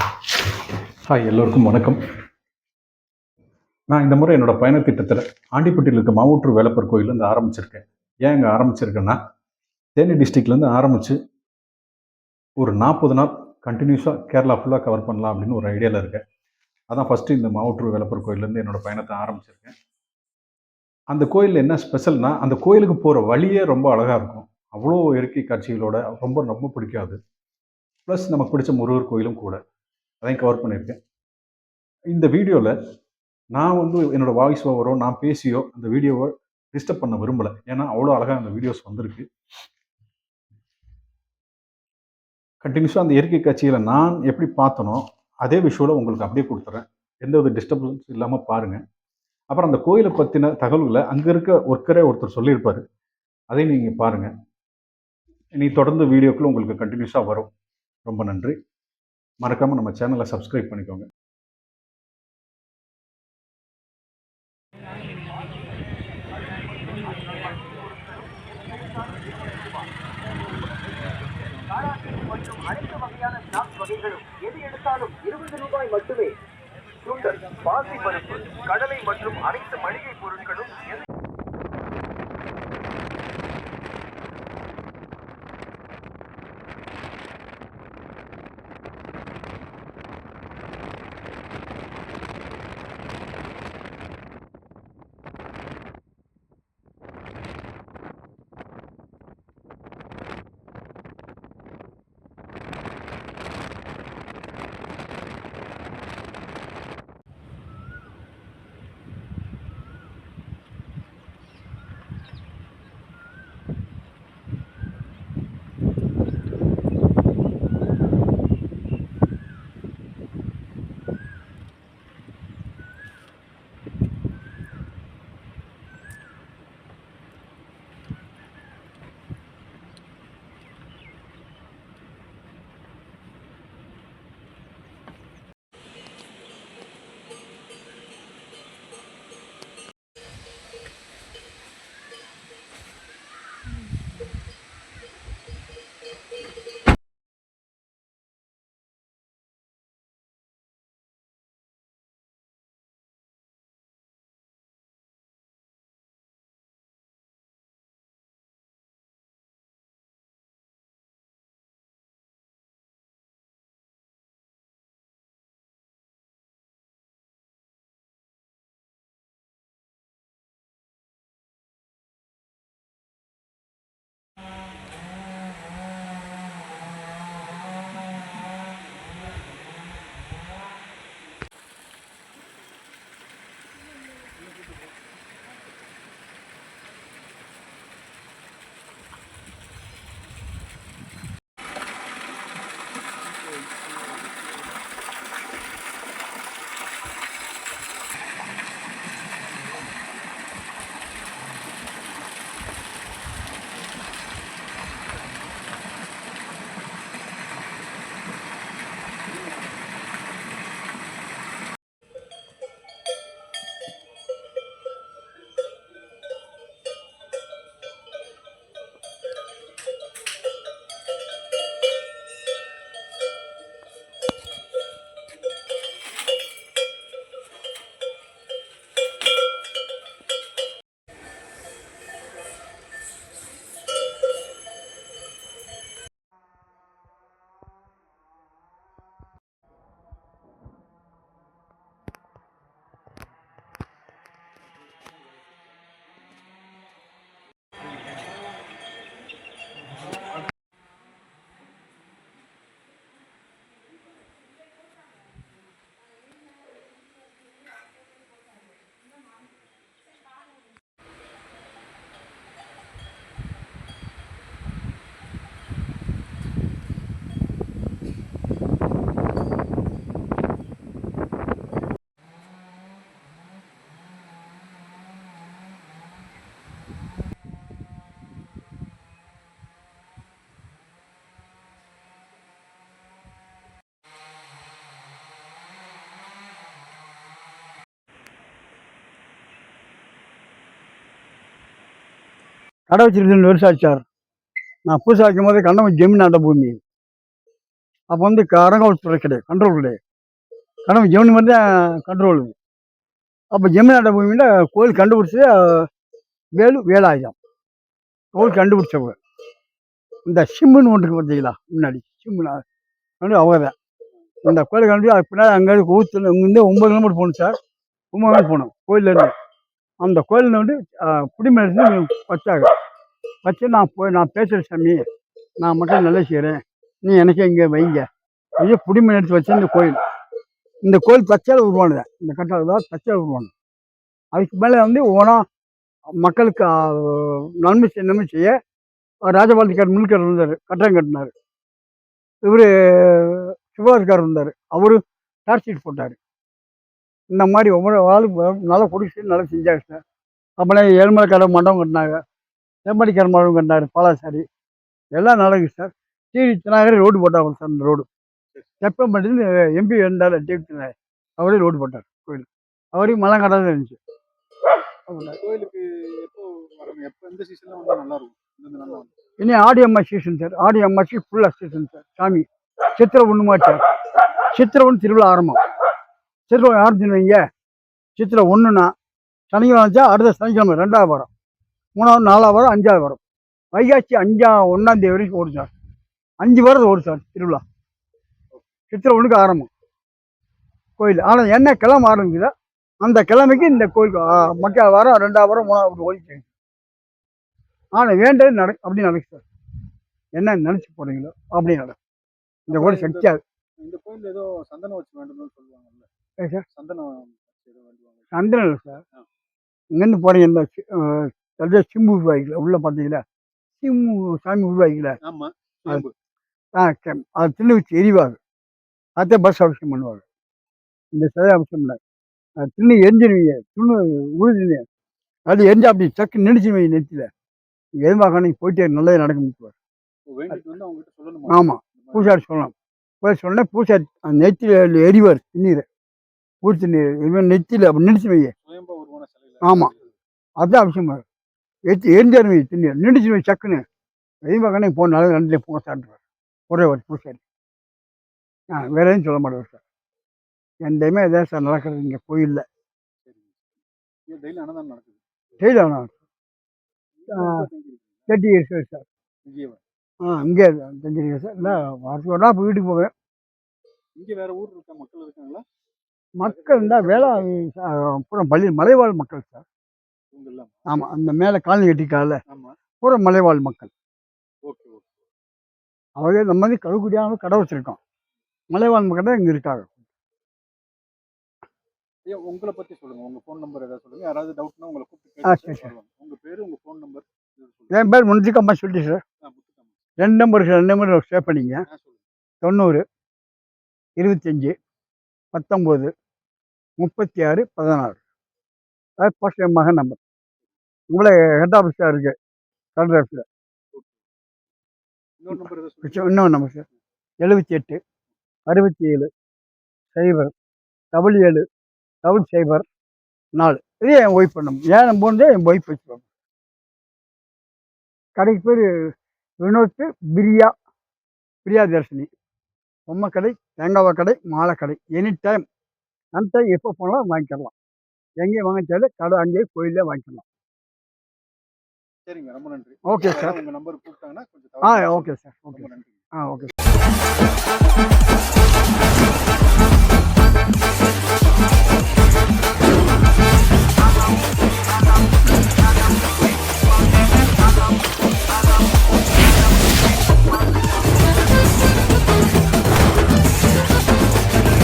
Hi, எல்லோருக்கும் வணக்கம். நான் இந்த முறை என்னோட பயணத்திட்டத்தில் ஆண்டிப்பட்டியில் இருக்க மாவூற்றூர் வேலப்பர் கோயிலேருந்து ஆரம்பிச்சிருக்கேன். ஏன் இங்கே ஆரம்பிச்சிருக்கேன்னா, தேனி டிஸ்ட்ரிக்ட்லேருந்து ஆரம்பித்து ஒரு 40 நாள் கண்டினியூஸாக கேரளா ஃபுல்லாக கவர் பண்ணலாம் அப்படின்னு ஒரு ஐடியாவில் இருக்கேன். அதான் ஃபஸ்ட்டு இந்த மாவூற்றூர் வேலப்பர் கோயிலேருந்து என்னோட பயணத்தை ஆரம்பிச்சிருக்கேன். அந்த கோயிலில் என்ன ஸ்பெஷல்னா, அந்த கோயிலுக்கு போகிற வழியே ரொம்ப அழகாக இருக்கும். அவ்வளோ இயற்கை காட்சிகளோட ரொம்ப ரொம்ப பிடிக்கும் அது. ப்ளஸ் நமக்கு பிடிச்ச முருகர் கோயிலும் கூட. அதையும் கவர் பண்ணியிருக்கேன். இந்த வீடியோவில் நான் என்னோட வாய்ஸ் ஓவரோ நான் பேசியோ அந்த வீடியோவை டிஸ்டர்ப் பண்ண விரும்பலை. ஏன்னா அவ்வளோ அழகாக அந்த வீடியோஸ் வந்திருக்கு. கண்டினியூஸாக அந்த இயற்கை காட்சிகளை நான் எப்படி பார்த்தனோ அதே விஷுவலை உங்களுக்கு அப்படியே கொடுத்துறேன். எந்த ஒரு டிஸ்டர்பன்ஸ் இல்லாமல் பாருங்கள். அப்புறம் அந்த கோயிலை பற்றின தகவல்களை அங்கே இருக்க ஒருத்தர் சொல்லியிருப்பார். அதையும் நீங்கள் பாருங்கள். இனி தொடர்ந்து வீடியோக்களும் உங்களுக்கு கண்டினியூஸாக வரும். ரொம்ப நன்றி. மறக்காமல் நம்ம சேனலை சப்ஸ்கிரைப் பண்ணிக்கோங்க. மற்றும் அனைத்து வகையான ஸ்நாக்ஸ் வகைகளும் எது எடுத்தாலும் 20 ரூபாய் மட்டுமே. சுண்டல், பாசி பருப்பு, கடலை மற்றும் அனைத்து மளிகை பொருட்களும் கடை வச்சிருக்கு 2 வருஷம் ஆச்சு சார். நான் பூசை வைக்கும் போது கண்டவன் ஜமீன் ஆண்ட பூமி. அப்போ வந்து அரங்காவல்துறை கிடையாது, கண்ட்ரோல் கிடையாது. கடமை ஜெமினி மாதிரி தான் கண்ட்ரோலு. அப்போ ஜெமினாட்ட பூமியில் கோயில் கண்டுபிடிச்சது வேலாயுதம். கோயில் கண்டுபிடிச்சவங்க இந்த சிம்முன்னு ஒன்று இருக்கு பார்த்தீங்களா, முன்னாடி சிம்முனா வந்து அவங்க தான் இந்த கோயில் கண்டுபிடிச்சி. அது பின்னாடி அங்கேருந்து ஊற்று இங்கேருந்து 9 கிலோமீட்டர் போகணும் சார். 9 கிலோமீட்டர் போகணும் கோயிலேருந்து. அந்த கோயிலில் வந்து குடிமேலே வச்சாங்க. வச்சு நான் பேசுகிறேன் சாமி, நான் மட்டும் நல்லா செய்கிறேன், நீ எனக்கே இங்கே வைங்க. ஐயோ குடிமீன் எடுத்து வச்சு இந்த கோயில் தச்சால் உருவானது. இந்த கட்டடம் தான் தச்சால் உருவானது. அதுக்கு மேலே வந்து ஒவ்வொன்றா மக்களுக்கு நன்மை செய்ய ராஜபாளையக்கார் முன்கர் இருந்தார், கட்டடம் கட்டினார். இவர் சிவகார்கார் இருந்தார், அவரு டார்ச் ஷீட் போட்டார். இந்த மாதிரி ஒவ்வொரு ஆளுக்கு நல்லா குடிச்சு நல்லா செஞ்சாங்க சார். அப்புறம் ஏழுமலைக்கார மண்டபம் கட்டினாங்க, செம்படிக்கார மண்டபம் கட்டினார், பாலாசாரி எல்லாம் நடக்குது சார். டிவி தினாகரே ரோடு போட்டாங்க சார். அந்த ரோடு தெப்பம் பண்ணிட்டு எம்பி இருந்தார், டிவி தினாகர் அவரே ரோடு போட்டார் கோயில். அவரையும் மழை கடை தான் இருந்துச்சு. கோயிலுக்கு எப்போ வரணும், எப்போ எந்த சீசன்ல வந்தால் நல்லா இருக்கும்? நல்லா இருக்கும். இனி ஆடி அம்மா சீசன் சார். ஆடி அம்மாச்சி ஃபுல்லாக சீசன் சார். சாமி சித்திரை 1 மாச்சு சார். சித்திரை 1 திருவிழா ஆரம்பம். சித்திரை ஆரம்பிச்சுன்னு வைங்க. சித்திரை 1ன்னா சனிக்கிழமை வச்சா அடுத்த சனிக்கிழமை 2வது வாரம், 3வது 4வது வாரம், 5வது வாரம். வைகாசி 1ஆம் தேதி வரைக்கும் ஓடும் சார். 5 வாரம் ஓடும் சார் திருவிழா. சித்திரை 1க்கு ஆரம்பம் கோயில். ஆனால் என்ன கிழமை ஆரம்பிக்குதோ அந்த கிழமைக்கு இந்த கோயிலுக்கு மக்கள் வாரம் 2வது வாரம் 3வது கோயிலுக்கு. ஆனால் வேண்டது அப்படி நடக்கும் சார். என்ன நினச்சி போகிறீங்களோ அப்படி நடக்கும். இந்த கோயில் சக்தியாக. இந்த கோயில் ஏதோ சந்தனம் வச்சு வேண்டும்னு சொல்லுவாங்கல்ல சார்? சந்தனம் சந்தனம் இல்லை சார். இங்கேருந்து போகிறீங்க இந்த சிம்பு உருவாக்கிக்கல உள்ளே பார்த்தீங்களா, சிம்மு சாமி உருவாக்கிக்கல. அது தின்னு வச்சு எரிவாங்க. அதே பஸ் அவசியம் பண்ணுவாங்க. இந்த சிலை அவசியம் இல்லை. அது தின்னு எரிஞ்சிருவீங்க, துணு உறுதிங்க. அது எரிஞ்சா அப்படி சக்கு நினைச்சுவீங்க நெத்தியில். எதுவாக நீங்கள் போயிட்டே நல்லது நடக்கும். ஆமாம், பூசாரி சொல்லலாம். போய் சொன்னால் பூசாரி நெத்தியில் எரிவார் திண்ணீர், ஊர் திண்ணீர் இதுமாதிரி நெத்தியில் அப்படி நினைச்சு வைங்க. ஆமாம், அதுதான் அவசியம். எரிஞ்சாருவி திண்ணீர் நின்றுச்சு வை சக்குன்னு. எதுவாக நீங்கள் போன நல்லது நடந்தே போக சாப்பிட்ருவார் ஒரே ஒரு பூசாரி. வேற எதுவும் சொல்ல மாட்டேன் சார். எந்தையுமே இதான் சார் நடக்கிறது இங்கே கோயிலில். டெய்லி அன்னதானம் நடக்குது. டெய்லி அன்னதானம் 30 years சார். இங்கே 30 years சார். இல்லை வாரத்துக்கு ஒரு நாள் வீட்டுக்கு போவேன். இங்கே வேற ஊர் இருக்க மக்கள் இருக்காங்களா? மக்கள் இருந்தால் வேலை பூரா மலைவாழ் மக்கள் சார். ஆமாம், அந்த மேலே காலனி கட்டிக்கால பூரா மலைவாழ் மக்கள். அவங்க நம்ம வந்து கழுகுடியான கடை வச்சுருக்கோம். மலைவாழ் மக்கள் தான் இங்கே இருக்காங்க. ஐயா, உங்களை பற்றி சொல்லுங்கள். உங்கள் ஃபோன் நம்பர் ஏதாவது சொல்லுங்கள். யாராவது டவுட்னா உங்களை கூப்பிட்டு சரி சார். உங்கள் பேர், உங்கள் ஃபோன் நம்பர். என் பேர் முன்சிகம்மா சொல்லி சார். 2 நம்பர் சேவ் பண்ணிங்க. 90 25 19 36 16. அது ஃபர்ஸ்ட் என் மகன் நம்பர். உங்களே ஹெட் ஆஃபீஸாக இருக்குது கலெக்டர் ஆஃபீஸில். இன்னொரு நம்பர் சார் 78 67 0 77 0 4. இதே என் ஒய்ஃப் நம்பர். ஏன் நம்பர் வந்து என் ஒய்ஃப் வச்சுருவாங்க. கடைக்கு பேர் வினோத் பிரியா தர்ஷினி. பொம்மை கடை, தேங்காய் கடை, மாலை கடை. எனி டைம் அந்த டைம் எப்போ போனாலும் வாங்கிக்கலாம். எங்கேயும் வாங்க தேவை, கடை அங்கேயே கோயிலே வாங்கிக்கலாம். சரிங்க, ரொம்ப நன்றி. Okay sir. உங்கள் நம்பர் கூப்பிட்டாங்கன்னா கொஞ்சம் ஓகே சார். ஓகே. ஓகே.